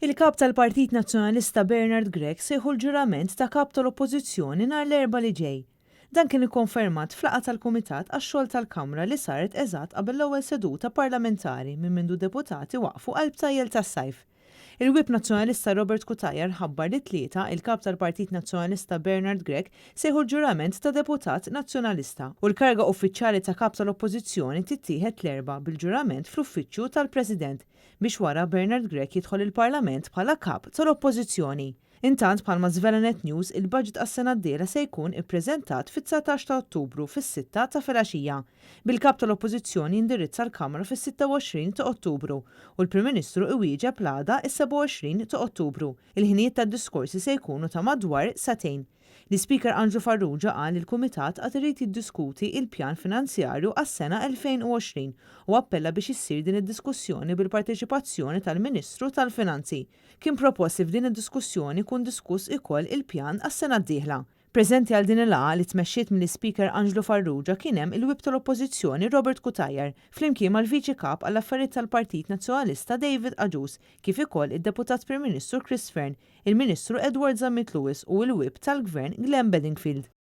Il-kap tal-Partit Nazzjonalista Bernard Grech sejħu l-ġurament ta' kap tal-Oppożizzjoni nhar l-Erbgħa li ġej. Dan kien ikkonfermat fl-laqgħa tal-Kumitat għax-xogħol tal-Kamra li saret eżatt qabel l-ewwel seduta parlamentari minn mindu deputati waqfu qalb tajjel tas-sajf. Il-Whip Nazzjonalista Robert Cutajar ħabbar li tlieta il-kap tal-Partit Nazzjonalista Bernard Grech sejħu l-ġurament ta' deputat nazzjonalista u l-karga uffiċjali ta' kap tal-Oppożizzjoni tittieħed l-Erbgħa bil-ġurament fl-uffiċċju tal-President biex wara Bernard Grech jidħol il-Parlament bħala kap tal-Oppożizzjoni. Intant bħalma żvela News il-budget għas-sena d-dieħla se jkun ippreżentat fit-19 ta' Ottubru fis-6 ta' filgħaxija. Bil-kap tal-Oppożizzjoni jindirizza l-Kamra fis-26 ta' Ottubru u l-Prim Ministru iwieġeb l-għada is-27 ta' Ottubru. Il-ħinijiet tad-diskorsi se jkunu ta' madwar satejn. L-Speaker Angelo Farrugia qal li l-Kumitat għad irid jiddiskuti il-pjan finanzjarju għas-sena 2020 u appella biex issir din id-diskussjoni bil-parteċipazzjoni tal-Ministru tal-Finanzi. Kien proposti f'din id-diskussjoni kun diskuss ikoll il-pjan għas-sena d-dieħla. Preżenti għal din il-laqgħa li tmexxiet mill-Speaker Angelo Farrugia kien hemm il-Whip tal-Oppożizzjoni Robert Cutajar flimkien mal-Viċi Kap għall-Affarijiet tal-Partit Nazzjonalista David Aġus kif ukoll id-Deputat Prim Ministru Chris Fern, il-Ministru Edward Zammit Lewis u l-Whip tal-Gvern Glenn Bedingfield.